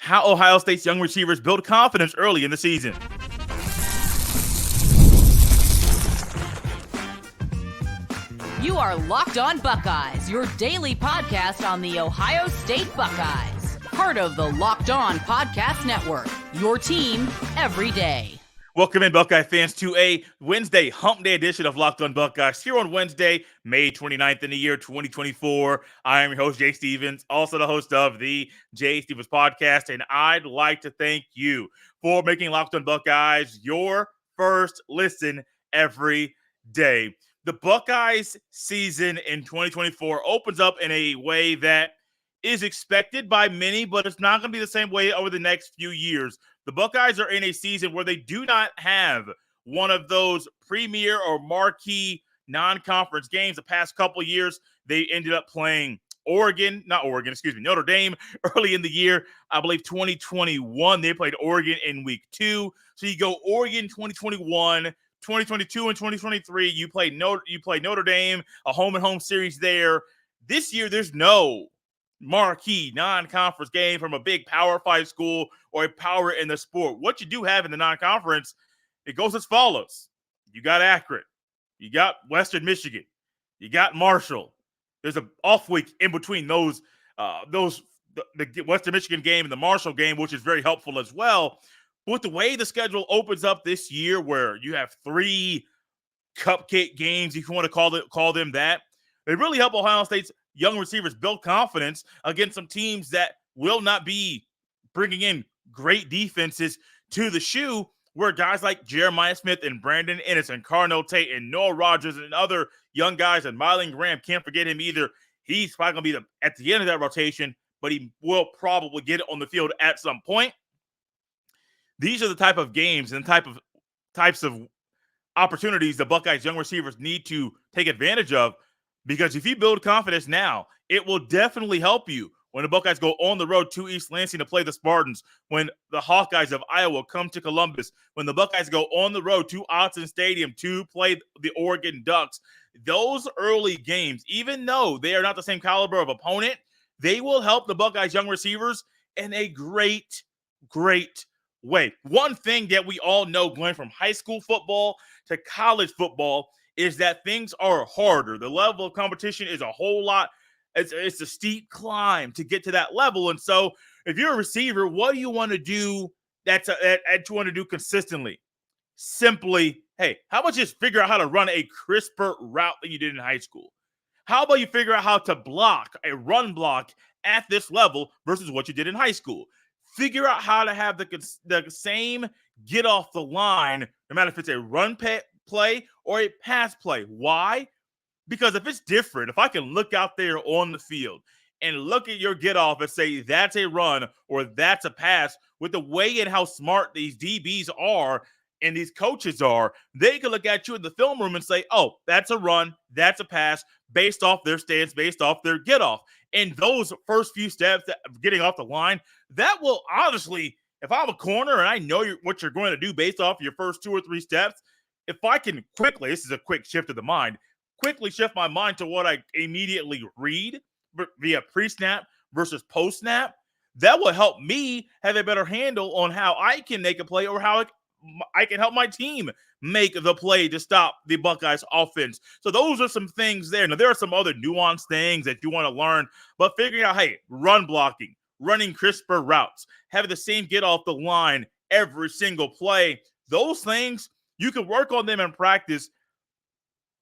how Ohio State's young receivers build confidence early in the season. You are Locked On Buckeyes, your daily podcast on the Ohio State Buckeyes. Part of the Locked On Podcast Network, your team every day. Welcome in, Buckeye fans, to a Wednesday hump day edition of Locked On Buckeyes here on Wednesday, May 29th in the year 2024. I am your host, Jay Stevens, also the host of the Jay Stevens Podcast, and I'd like to thank you for making Locked On Buckeyes your first listen every day. The Buckeyes season in 2024 opens up in a way that is expected by many, but it's not going to be the same way over the next few years. The Buckeyes are in a season where they do not have one of those premier or marquee non-conference games. The past couple years, they ended up playing Notre Dame early in the year. I believe 2021, they played Oregon in week 2. So you go Oregon 2021, 2022 and 2023, you play Notre Dame, a home-and-home series there. This year, there's no marquee non-conference game from a big Power 5 school or a power in the sport. What you do have in the non-conference, it goes as follows. You got Akron. You got Western Michigan. You got Marshall. There's an off week in between the Western Michigan game and the Marshall game, which is very helpful as well. With the way the schedule opens up this year, where you have 3 cupcake games, if you want to call them that, they really help Ohio State's young receivers build confidence against some teams that will not be bringing in great defenses to the shoe, where guys like Jeremiah Smith and Brandon Ennis and Carnell Tate and Noah Rogers and other young guys, and Mylan Graham, can't forget him either. He's probably going to be at the end of that rotation, but he will probably get it on the field at some point. These are the type of games and types of opportunities the Buckeyes young receivers need to take advantage of, because if you build confidence now, it will definitely help you when the Buckeyes go on the road to East Lansing to play the Spartans, when the Hawkeyes of Iowa come to Columbus, when the Buckeyes go on the road to Autzen Stadium to play the Oregon Ducks. Those early games, even though they are not the same caliber of opponent, they will help the Buckeyes young receivers in a great way. One thing that we all know going from high school football to college football is that things are harder. The level of competition is a whole lot. It's a steep climb to get to that level. And so if you're a receiver, what do you want to do that you want to do consistently? Simply, hey, how about just figure out how to run a crisper route than you did in high school? How about you figure out how to block a run block at this level versus what you did in high school? Figure out how to have the same get off the line, no matter if it's a run play or a pass play. Why? Because if it's different, if I can look out there on the field and look at your get off and say that's a run or that's a pass, with the way and how smart these DBs are and these coaches are, they can look at you in the film room and say, oh, that's a run, that's a pass, based off their stance, based off their get off. And those first few steps of getting off the line, that will honestly, if I'm a corner and I know what you're going to do based off your first 2 or 3 steps, if I can quickly, this is a quick shift of the mind, quickly shift my mind to what I immediately read via pre-snap versus post-snap, that will help me have a better handle on how I can make a play or how I can help my team make the play to stop the Buckeyes offense. So those are some things there. Now, there are some other nuanced things that you want to learn, but figuring out, hey, run blocking, running crisper routes, having the same get off the line every single play, those things, you can work on them in practice,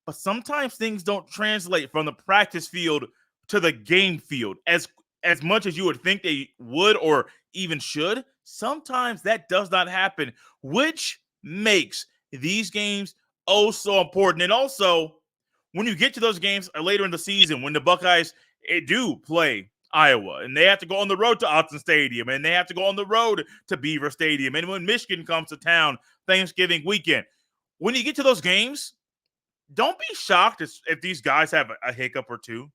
but sometimes things don't translate from the practice field to the game field as much as you would think they would or even should. Sometimes that does not happen, which makes these games oh so important. And also, when you get to those games later in the season, when the Buckeyes do play Iowa, and they have to go on the road to Autzen Stadium, and they have to go on the road to Beaver Stadium, and when Michigan comes to town Thanksgiving weekend, when you get to those games, don't be shocked if these guys have a hiccup or two.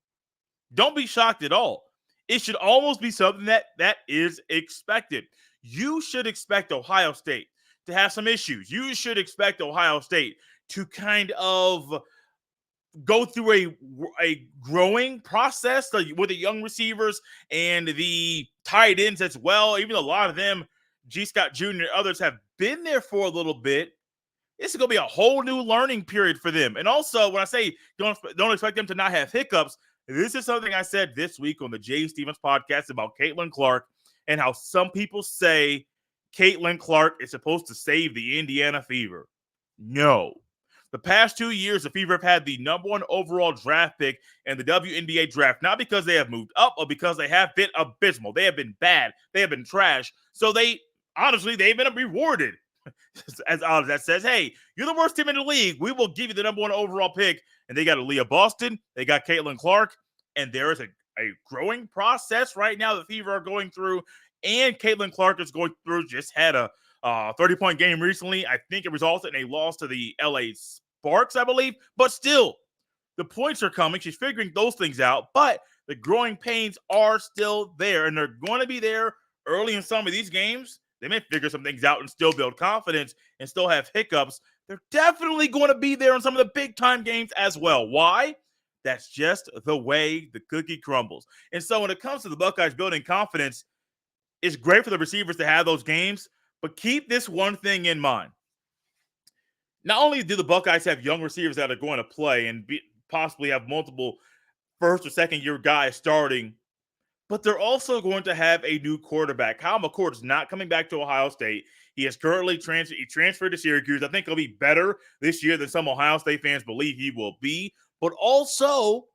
Don't be shocked at all. It should almost be something that is expected. You should expect Ohio State to have some issues. You should expect Ohio State to kind of go through a growing process with the young receivers and the tight ends as well. Even a lot of them, G. Scott Jr. and others have been there for a little bit. This is going to be a whole new learning period for them. And also, when I say don't expect them to not have hiccups, this is something I said this week on the Jay Stevens podcast about Caitlin Clark and how some people say Caitlin Clark is supposed to save the Indiana Fever. No. The past 2 years, the Fever have had the number 1 overall draft pick in the WNBA draft, not because they have moved up or because they have been abysmal. They have been bad. They have been trash. So they've been rewarded. As odd as that says, hey, you're the worst team in the league. We will give you the number 1 overall pick. And they got Aaliyah Boston. They got Caitlin Clark. And there is a growing process right now that Fever are going through. And Caitlin Clark is going through, just had a 30-point game recently. I think it resulted in a loss to the LA Sparks, I believe. But still, the points are coming. She's figuring those things out. But the growing pains are still there. And they're going to be there early in some of these games. They may figure some things out and still build confidence and still have hiccups. They're definitely going to be there in some of the big-time games as well. Why? That's just the way the cookie crumbles. And so when it comes to the Buckeyes building confidence, it's great for the receivers to have those games, but keep this one thing in mind. Not only do the Buckeyes have young receivers that are going to play and possibly have multiple first or second-year guys starting, but they're also going to have a new quarterback. Kyle McCord is not coming back to Ohio State. He has currently transferred to Syracuse. I think he'll be better this year than some Ohio State fans believe he will be. But also,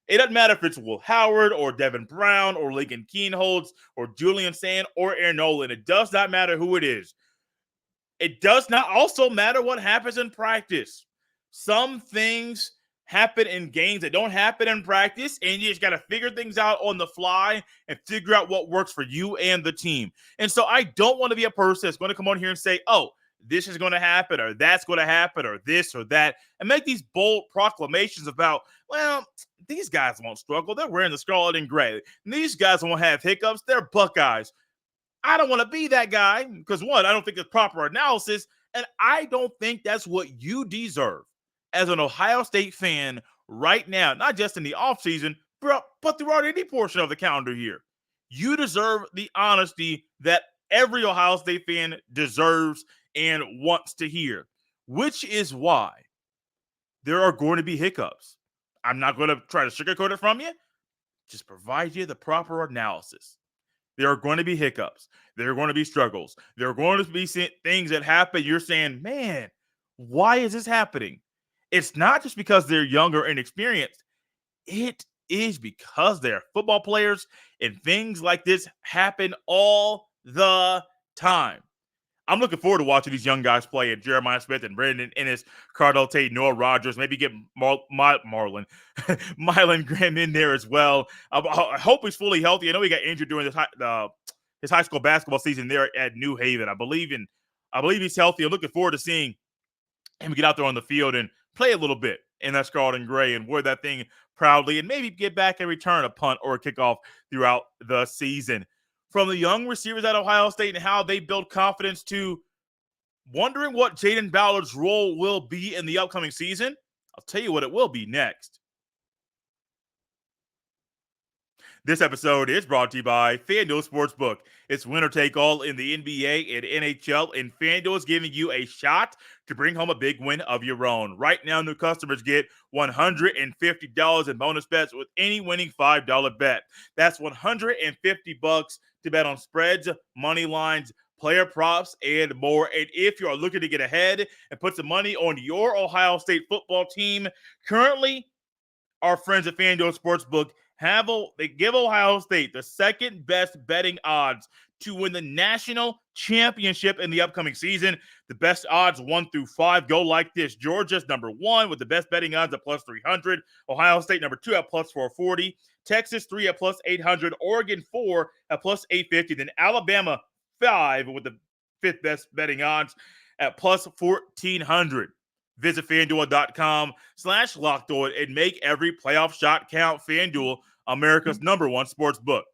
it doesn't matter if it's Will Howard or Devin Brown or Lincoln Keenholz or Julian Sand or Aaron Nolan. It does not matter who it is. It does not also matter what happens in practice. Some things happen in games that don't happen in practice, and you just got to figure things out on the fly and figure out what works for you and the team. And so I don't want to be a person that's going to come on here and say, oh, this is going to happen or that's going to happen or this or that, and make these bold proclamations about, well, these guys won't struggle. They're wearing the scarlet and gray. And these guys won't have hiccups. They're Buckeyes. I don't want to be that guy because, one, I don't think it's proper analysis, and I don't think that's what you deserve as an Ohio State fan right now, not just in the offseason, but throughout any portion of the calendar year. You deserve the honesty that every Ohio State fan deserves and wants to hear, which is why there are going to be hiccups. I'm not going to try to sugarcoat it from you. Just provide you the proper analysis. There are going to be hiccups. There are going to be struggles. There are going to be things that happen. You're saying, man, why is this happening? It's not just because they're younger and inexperienced. It is because they're football players, and things like this happen all the time. I'm looking forward to watching these young guys play, and Jeremiah Smith and Brandon Ennis, Cardell Tate, Noah Rogers, maybe get Mylan Graham in there as well. I hope he's fully healthy. I know he got injured during his high school basketball season there at New Haven. I believe he's healthy. I'm looking forward to seeing him get out there on the field and play a little bit in that scarlet and gray and wear that thing proudly and maybe get back and return a punt or a kickoff throughout the season. From the young receivers at Ohio State and how they build confidence to wondering what Jaden Ballard's role will be in the upcoming season, I'll tell you what it will be next. This episode is brought to you by FanDuel Sportsbook. It's winner take all in the NBA and NHL, and FanDuel is giving you a shot to bring home a big win of your own. Right now, new customers get $150 in bonus bets with any winning $5 bet. That's $150 to bet on spreads, money lines, player props, and more. And if you are looking to get ahead and put some money on your Ohio State football team, currently our friends at FanDuel Sportsbook they give Ohio State the second best betting odds to win the national championship in the upcoming season. The best odds 1 through 5 go like this. Georgia's number 1 with the best betting odds at plus 300. Ohio State number 2 at plus 440. Texas 3 at plus 800. Oregon 4 at plus 850. Then Alabama 5 with the 5th best betting odds at plus 1,400. Visit FanDuel.com/LockedOn and make every playoff shot count. FanDuel, America's number one sports book.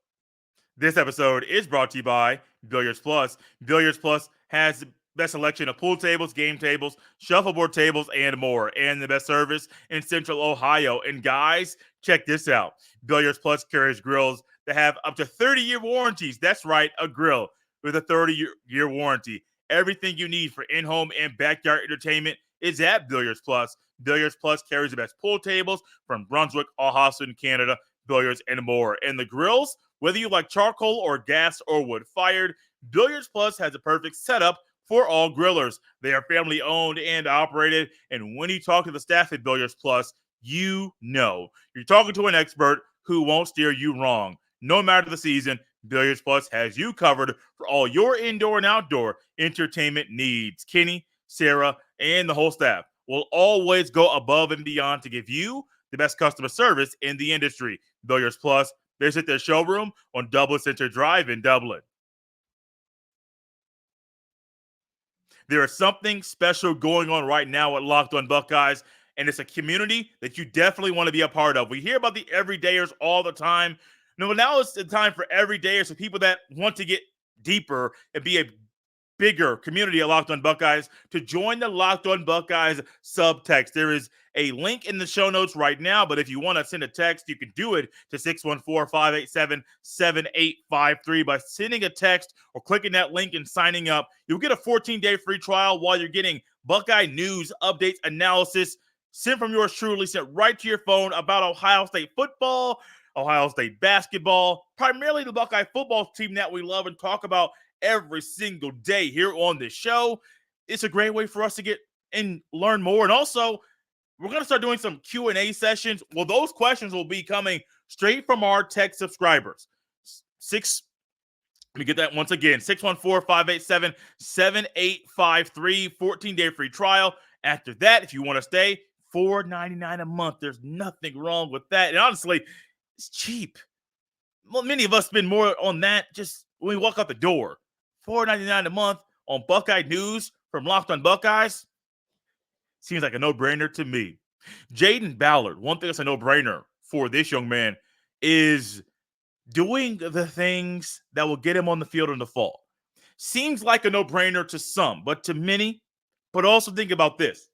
This episode is brought to you by Billiards Plus. Billiards Plus has the best selection of pool tables, game tables, shuffleboard tables, and more. And the best service in Central Ohio. And guys, check this out. Billiards Plus carries grills that have up to 30-year warranties. That's right, a grill with a 30-year warranty. Everything you need for in-home and backyard entertainment is at Billiards Plus. Billiards Plus carries the best pool tables from Brunswick, Ahoston, Canada, billiards, and more. And the grills, whether you like charcoal or gas or wood-fired, Billiards Plus has a perfect setup for all grillers. They are family owned and operated, and when you talk to the staff at Billiards Plus, you know you're talking to an expert who won't steer you wrong. No matter the season, Billiards Plus has you covered for all your indoor and outdoor entertainment needs. Kenny, Sarah, and the whole staff will always go above and beyond to give you the best customer service in the industry. Billiards Plus, visit their showroom on Dublin Center Drive in Dublin. There is something special going on right now at Locked On Buckeyes, and it's a community that you definitely want to be a part of. We hear about the everydayers all the time. No, now it's the time for everydayers, for people that want to get deeper and be a bigger community at Locked On Buckeyes, to join the Locked On Buckeyes subtext. There is a link in the show notes right now, but if you want to send a text, you can do it to 614-587-7853 by sending a text or clicking that link and signing up. You'll get a 14-day free trial while you're getting Buckeye news, updates, analysis sent from yours truly, sent right to your phone about Ohio State football, Ohio State basketball, primarily the Buckeye football team that we love and talk about every single day here on this show. It's a great way for us to get and learn more. And also, we're going to start doing some Q&A sessions. Well, those questions will be coming straight from our tech subscribers. Let me get that once again. 614-587-7853, 14-day free trial. After that, if you want to stay, $4.99 a month. There's nothing wrong with that. And honestly, it's cheap. Well, many of us spend more on that just when we walk out the door. $4.99 a month on Buckeye News from Locked On Buckeyes seems like a no-brainer to me. Jaden Ballard, one thing that's a no-brainer for this young man is doing the things that will get him on the field in the fall. Seems like a no-brainer to some, but to many, but also think about this.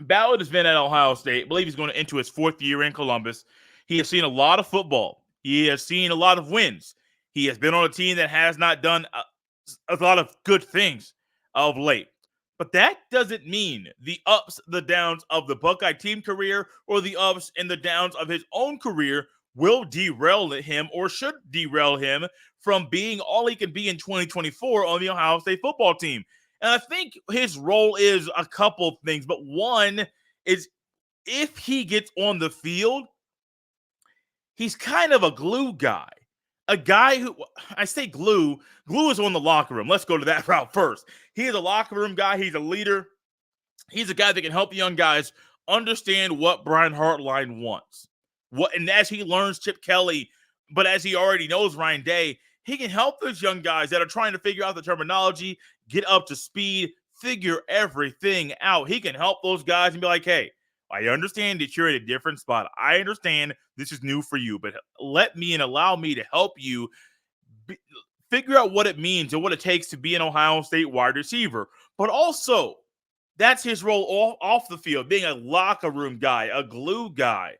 Ballard has been at Ohio State. I believe he's going into his fourth year in Columbus. He has seen a lot of football. He has seen a lot of wins. He has been on a team that has not done a lot of good things of late. But that doesn't mean the ups, the downs of the Buckeye team career or the ups and the downs of his own career will derail him or should derail him from being all he can be in 2024 on the Ohio State football team. And I think his role is a couple things, but one is if he gets on the field, he's kind of a glue guy. A guy who, I say glue is on the locker room. Let's go to that route first. He is a locker room guy. He's a leader. He's a guy that can help the young guys understand what Brian Hartline wants. And as he learns Chip Kelly, but as he already knows Ryan Day, he can help those young guys that are trying to figure out the terminology, get up to speed, figure everything out. He can help those guys and be like, hey, I understand that you're in a different spot. I understand this is new for you, but let me and allow me to help you figure out what it means and what it takes to be an Ohio State wide receiver. But also, that's his role off the field, being a locker room guy, a glue guy.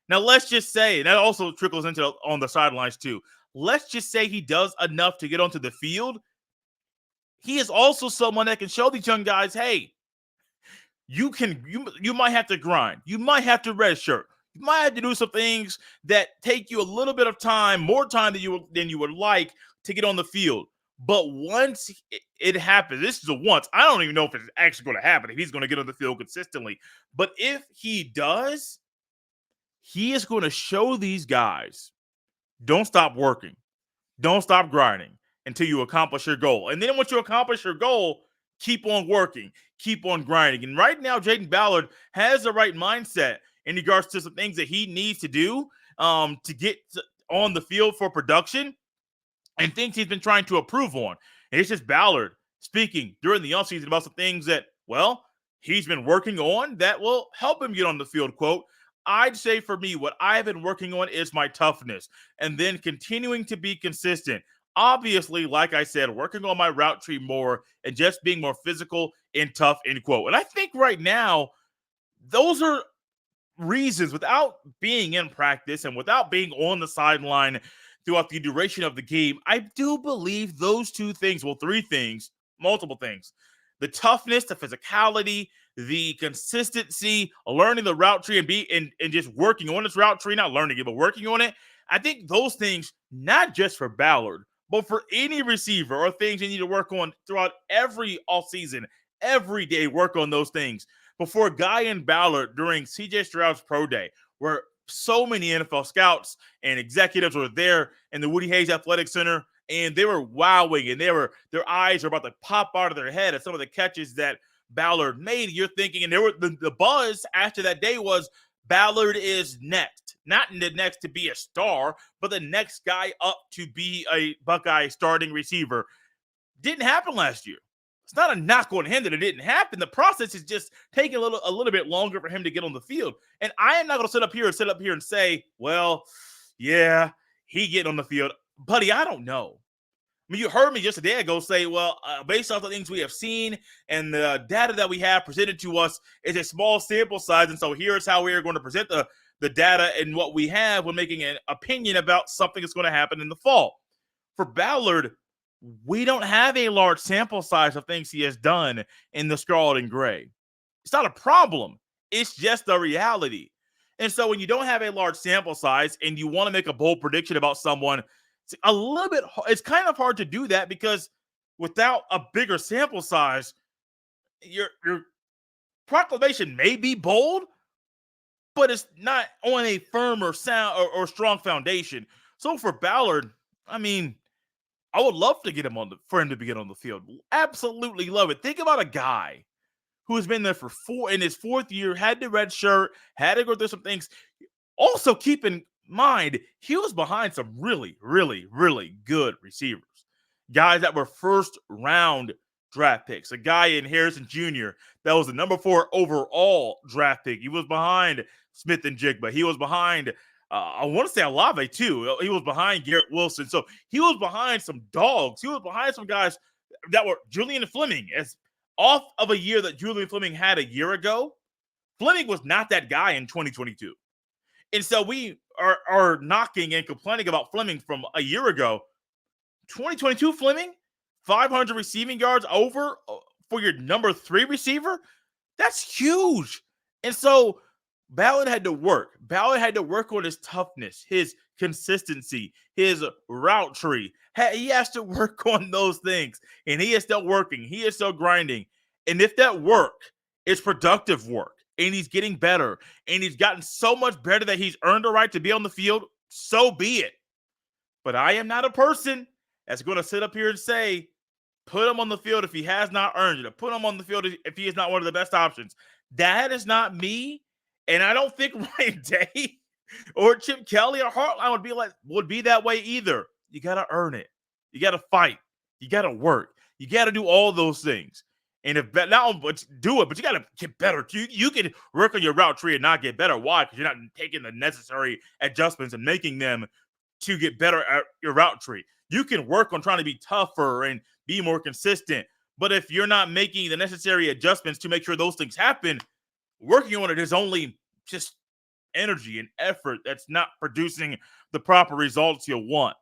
Now, let's just say, and that also trickles into on the sidelines too. Let's just say he does enough to get onto the field. He is also someone that can show these young guys, hey, you might have to grind. You might have to redshirt. You might have to do some things that take you a little bit of time, more time than you would like to get on the field. But once it happens, this is a once. I don't even know if it's actually going to happen, if he's going to get on the field consistently. But if he does, he is going to show these guys, don't stop working. Don't stop grinding until you accomplish your goal. And then once you accomplish your goal, keep on working, keep on grinding. And right now, Jaden Ballard has the right mindset in regards to some things that he needs to do to get on the field for production and things he's been trying to improve on. And it's just Ballard speaking during the offseason about some things that, well, he's been working on that will help him get on the field, quote. I'd say for me, what I've been working on is my toughness and then continuing to be consistent. Obviously, like I said, working on my route tree more and just being more physical and tough, end quote. And I think right now, those are reasons, without being in practice and without being on the sideline throughout the duration of the game, I do believe those two things, well, three things, multiple things, the toughness, the physicality, the consistency, learning the route tree and just working on this route tree, not learning it, but working on it. I think those things, not just for Ballard, but for any receiver, are things you need to work on throughout every offseason, every day, work on those things. Before a guy in Ballard during CJ Stroud's pro day, where so many NFL scouts and executives were there in the Woody Hayes Athletic Center, and they were wowing, and their eyes are about to pop out of their head at some of the catches that Ballard made. You're thinking, and there were the buzz after that day was Ballard is next. Not the next to be a star, but the next guy up to be a Buckeye starting receiver. Didn't happen last year. It's not a knock on him that it didn't happen. The process is just taking a little bit longer for him to get on the field. And I am not going to sit up here and say, well, yeah, he getting on the field. Buddy, I don't know. I mean, you heard me just a day ago say, well, based off the things we have seen and the data that we have presented to us is a small sample size. And so here's how we are going to present the data and what we have when making an opinion about something that's going to happen in the fall. For Ballard, we don't have a large sample size of things he has done in the scarlet and gray. It's not a problem. It's just a reality. And so when you don't have a large sample size and you want to make a bold prediction about someone, it's kind of hard to do that because without a bigger sample size, your proclamation may be bold, but it's not on a firm or sound or strong foundation. So for Ballard, I mean, I would love to get him for him to get on the field. Absolutely love it. Think about a guy who has been there in his fourth year, had the red shirt, had to go through some things. Also, keep in mind, he was behind some really, really, really good receivers. Guys that were first round draft picks. A guy in Harrison Jr. that was the number 4 overall draft pick. He was behind Smith and Jigba. He was behind, I want to say Olave too. He was behind Garrett Wilson. So he was behind some dogs. He was behind some guys that were Julian Fleming. As off of a year that Julian Fleming had a year ago, Fleming was not that guy in 2022. And so we are knocking and complaining about Fleming from a year ago. 2022 Fleming, 500 receiving yards over for your number 3 receiver. That's huge. And so Ballard had to work. Ballard had to work on his toughness, his consistency, his route tree. He has to work on those things. And he is still working. He is still grinding. And if that work is productive work, and he's getting better, and he's gotten so much better that he's earned the right to be on the field, so be it. But I am not a person that's going to sit up here and say, put him on the field if he has not earned it, or put him on the field if he is not one of the best options. That is not me, and I don't think Ryan Day or Chip Kelly or Hartline would be that way either. You got to earn it. You got to fight. You got to work. You got to do all those things. And if not, but do it, but you got to get better. You can work on your route tree and not get better. Why? Because you're not taking the necessary adjustments and making them to get better at your route tree. You can work on trying to be tougher and be more consistent. But if you're not making the necessary adjustments to make sure those things happen, working on it is only just energy and effort that's not producing the proper results you want.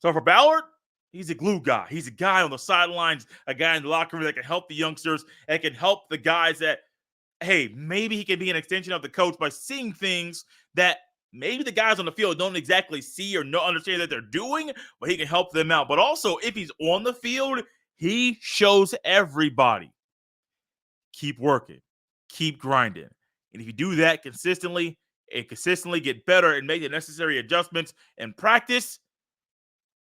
So for Ballard, he's a glue guy. He's a guy on the sidelines, a guy in the locker room that can help the youngsters and can help the guys that, hey, maybe he can be an extension of the coach by seeing things that maybe the guys on the field don't exactly see or not understand that they're doing, but he can help them out. But also, if he's on the field, he shows everybody, keep working, keep grinding. And if you do that consistently and consistently get better and make the necessary adjustments in practice,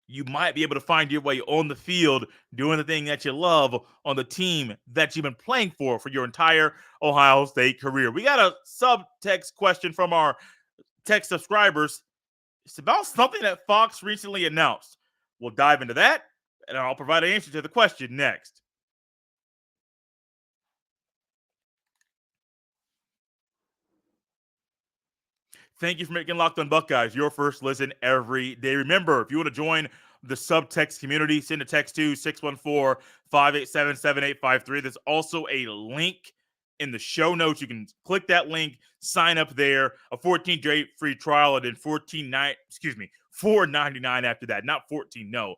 you might be able to find your way on the field doing the thing that you love on the team that you've been playing for your entire Ohio State career. We got a subtext question from our text subscribers. It's about something that Fox recently announced. We'll dive into that, and I'll provide an answer to the question next. Thank you for making Locked On Buckeyes your first listen every day. Remember, if you want to join the subtext community, send a text to 614-587-7853. There's also a link in the show notes. You can click that link, sign up there, a 14-day free trial, and then $4.99 after that. Not 14, no.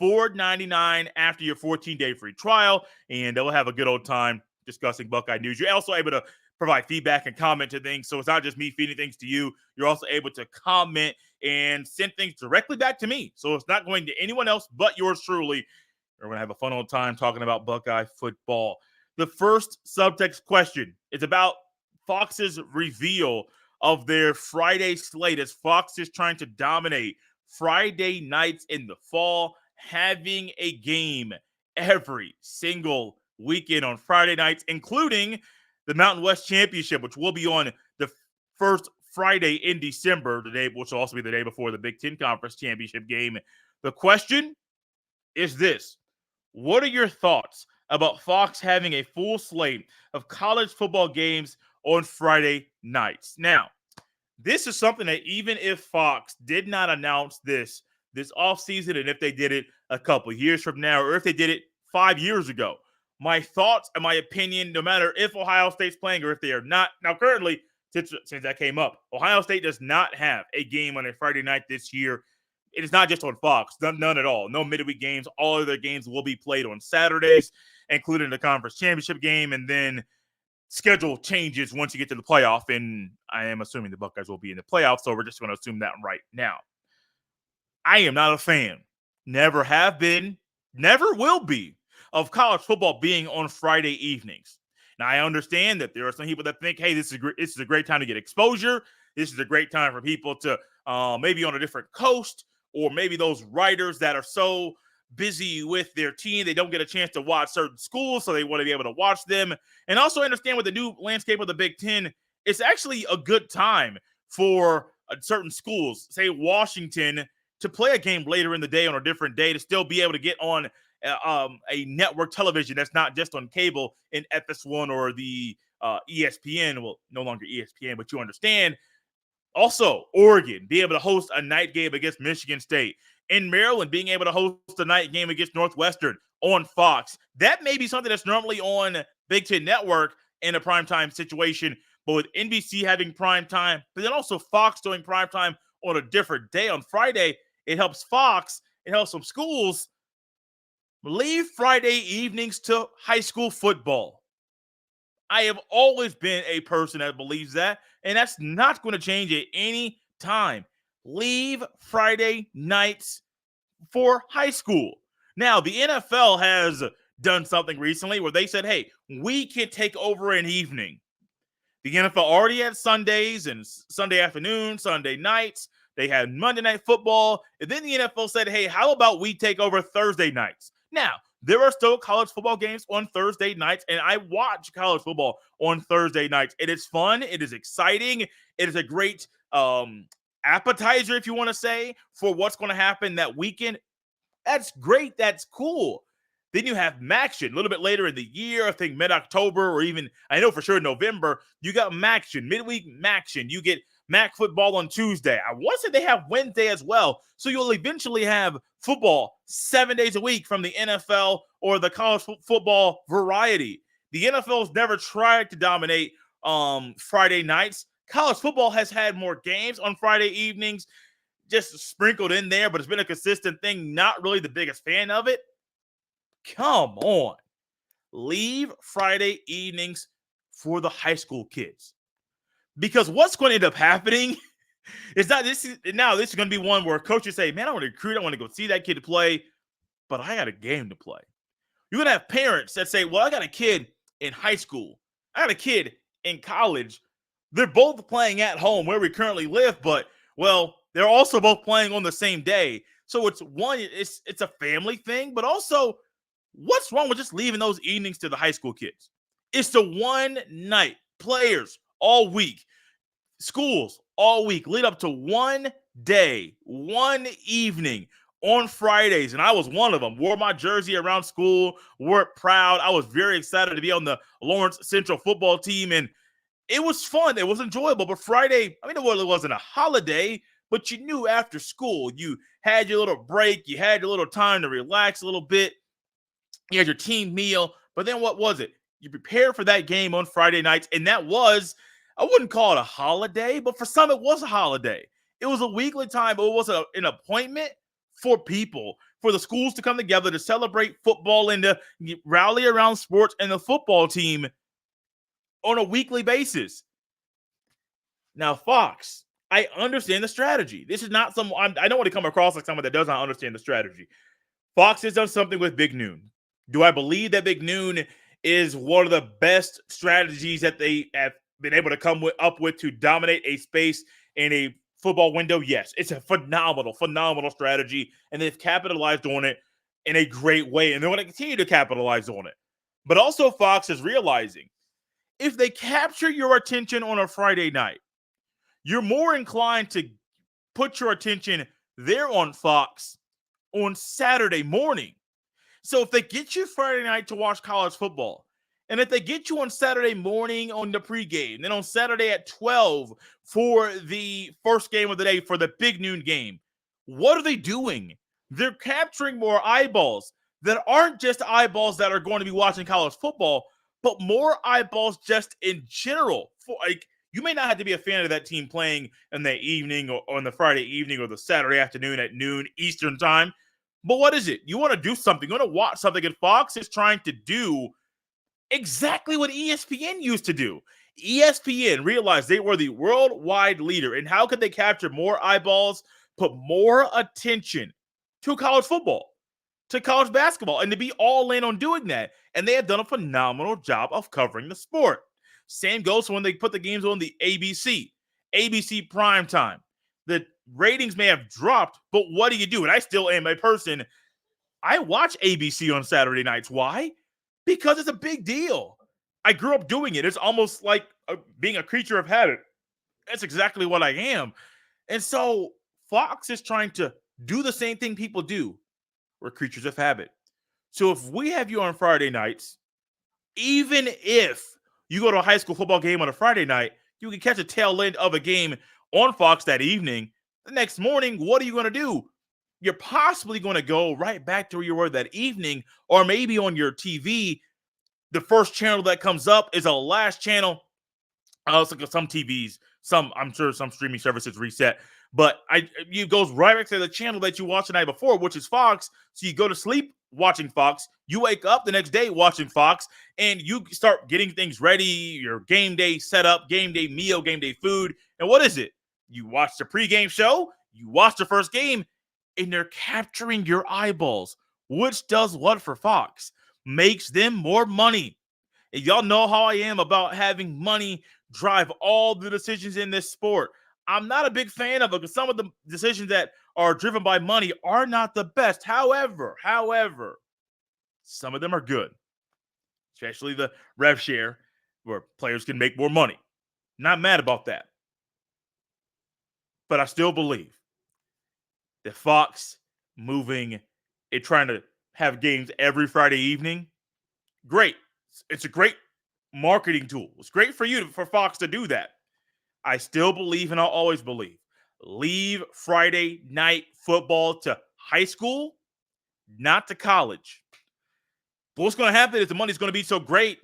$4.99 after your 14-day free trial, and they'll have a good old time discussing Buckeye news. You're also able to provide feedback and comment to things, so it's not just me feeding things to you. You're also able to comment and send things directly back to me, so it's not going to anyone else but yours truly. We're going to have a fun old time talking about Buckeye football. The first subtext question is about Fox's reveal of their Friday slate, as Fox is trying to dominate Friday nights in the fall, having a game every single weekend on Friday nights, including the Mountain West Championship, which will be on the first Friday in December, which will also be the day before the Big Ten Conference Championship game. The question is this: what are your thoughts about Fox having a full slate of college football games on Friday nights? Now, this is something that even if Fox did not announce this offseason, and if they did it a couple years from now, or if they did it 5 years ago, my thoughts and my opinion, no matter if Ohio State's playing or if they are not. Now, currently, since that came up, Ohio State does not have a game on a Friday night this year. It is not just on Fox, none at all. No midweek games. All of their games will be played on Saturdays, including the conference championship game, and then schedule changes once you get to the playoff, and I am assuming the Buckeyes will be in the playoff, so we're just going to assume that right now. I am not a fan, never have been, never will be, of college football being on Friday evenings. Now, I understand that there are some people that think, hey, this is a great time to get exposure. This is a great time for people to maybe on a different coast, or maybe those writers that are so busy with their team, they don't get a chance to watch certain schools, so they want to be able to watch them. And also understand with the new landscape of the Big Ten, it's actually a good time for certain schools, say Washington, to play a game later in the day on a different day, to still be able to get on a network television that's not just on cable in FS1 or the ESPN. Well, no longer ESPN, but you understand. Also, Oregon being able to host a night game against Michigan State. In Maryland, being able to host a night game against Northwestern on Fox. That may be something that's normally on Big Ten Network in a primetime situation, but with NBC having primetime, but then also Fox doing primetime on a different day on Friday, it helps Fox, it helps some schools leave Friday evenings to high school football. I have always been a person that believes that, and that's not going to change at any time. Leave Friday nights for high school. Now, the NFL has done something recently where they said, hey, we can take over an evening. The NFL already had Sundays and Sunday afternoon, Sunday nights. They had Monday Night Football. And then the NFL said, hey, how about we take over Thursday nights? Now, there are still college football games on Thursday nights, and I watch college football on Thursday nights. It is fun. It is exciting. It is a great appetizer, if you want to say, for what's going to happen that weekend. That's great. That's cool. Then you have MACtion a little bit later in the year, I think mid-October, or even, I know for sure November, you got MACtion, midweek MACtion. You get MAC football on Tuesday. I want to say they have Wednesday as well. So you'll eventually have football 7 days a week from the NFL or the college football variety. The NFL has never tried to dominate Friday nights. College football has had more games on Friday evenings, just sprinkled in there, but it's been a consistent thing. Not really the biggest fan of it. Come on. Leave Friday evenings for the high school kids. Because what's going to end up happening is that this is going to be one where coaches say, man, I want to recruit. I want to go see that kid play, but I got a game to play. You're going to have parents that say, well, I got a kid in high school. I got a kid in college. They're both playing at home where we currently live, but, well, they're also both playing on the same day. So it's a family thing, but also, what's wrong with just leaving those evenings to the high school kids? It's the one night. Players all week. Schools all week. Lead up to one day, one evening on Fridays. And I was one of them. Wore my jersey around school. Wore it proud. I was very excited to be on the Lawrence Central football team. And it was fun. It was enjoyable. But Friday, I mean, it wasn't a holiday, but you knew after school, you had your little break. You had your little time to relax a little bit. You had your team meal. But then what was it? You prepare for that game on Friday nights, and that was, I wouldn't call it a holiday, but for some it was a holiday. It was a weekly time, but it was an appointment for people, for the schools to come together to celebrate football and to rally around sports and the football team on a weekly basis. Now, Fox, I understand the strategy. This is not I don't want to come across like someone that does not understand the strategy. Fox has done something with Big Noon. Do I believe that Big Noon is one of the best strategies that they have been able to come up with to dominate a space in a football window? Yes, it's a phenomenal strategy, and they've capitalized on it in a great way, and they want to continue to capitalize on it. But also, Fox is realizing if they capture your attention on a Friday night, you're more inclined to put your attention there on Fox on Saturday morning. So if they get you Friday night to watch college football, and if they get you on Saturday morning on the pregame, then on Saturday at 12 for the first game of the day for the Big Noon game, what are they doing? They're capturing more eyeballs that aren't just eyeballs that are going to be watching college football, but more eyeballs just in general. For like, you may not have to be a fan of that team playing in the evening or on the Friday evening or the Saturday afternoon at noon Eastern time. But what is it? You want to do something. You want to watch something. And Fox is trying to do exactly what ESPN used to do. ESPN realized they were the worldwide leader. And how could they capture more eyeballs, put more attention to college football, to college basketball, and to be all in on doing that? And they have done a phenomenal job of covering the sport. Same goes when they put the games on the ABC primetime. The ratings may have dropped, but what do you do? And I still am a person. I watch ABC on Saturday nights. Why? Because it's a big deal. I grew up doing it. It's almost like being a creature of habit. That's exactly what I am. And so Fox is trying to do the same thing people do. We're creatures of habit. So if we have you on Friday nights, even if you go to a high school football game on a Friday night, you can catch a tail end of a game on Fox that evening. The next morning, what are you going to do? You're possibly going to go right back to where you were that evening, or maybe on your TV, the first channel that comes up is a last channel. Some TVs, I'm sure some streaming services reset, but it goes right back to the channel that you watched the night before, which is Fox. So you go to sleep watching Fox, you wake up the next day watching Fox, and you start getting things ready, your game day setup, game day meal, game day food. And what is it? You watch the pregame show, you watch the first game, and they're capturing your eyeballs, which does what for Fox? Makes them more money. And y'all know how I am about having money drive all the decisions in this sport. I'm not a big fan of it because some of the decisions that are driven by money are not the best. However, some of them are good, especially the rev share where players can make more money. Not mad about that. But I still believe that Fox moving and trying to have games every Friday evening, great. It's a great marketing tool. It's great for Fox to do that. I still believe, and I'll always believe, leave Friday night football to high school, not to college. But what's going to happen is the money's going to be so great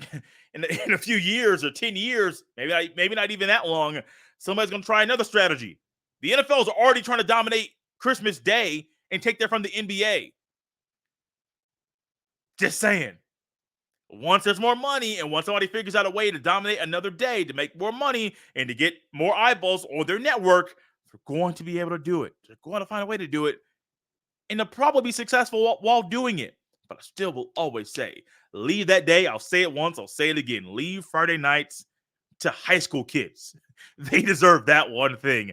in a few years or 10 years, maybe not even that long, somebody's going to try another strategy. The NFL is already trying to dominate Christmas Day and take that from the NBA. Just saying. Once there's more money and once somebody figures out a way to dominate another day to make more money and to get more eyeballs on their network, they're going to be able to do it. They're going to find a way to do it, and they'll probably be successful while doing it. But I still will always say, leave that day. I'll say it once. I'll say it again. Leave Friday nights to high school kids. They deserve that one thing.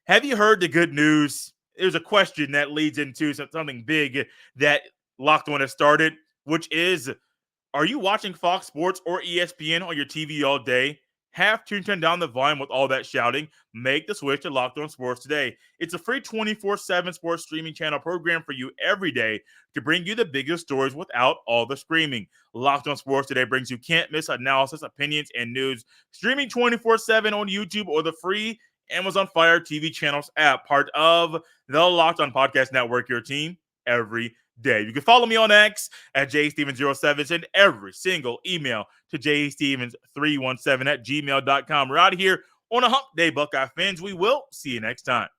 Have you heard the good news? There's a question that leads into something big that Locked On has started, which is, are you watching Fox Sports or ESPN on your TV all day? Have to turn down the volume with all that shouting. Make the switch to Locked On Sports today. It's a free 24/7 sports streaming channel program for you every day to bring you the biggest stories without all the screaming. Locked On Sports today brings you can't-miss analysis, opinions, and news. Streaming 24/7 on YouTube or the free Amazon Fire TV channels app, part of the Locked On Podcast Network, your team every day. You can follow me on X at jstevens07. Send every single email to jstevens317 at gmail.com. We're out of here on a hump day, Buckeye fans. We will see you next time.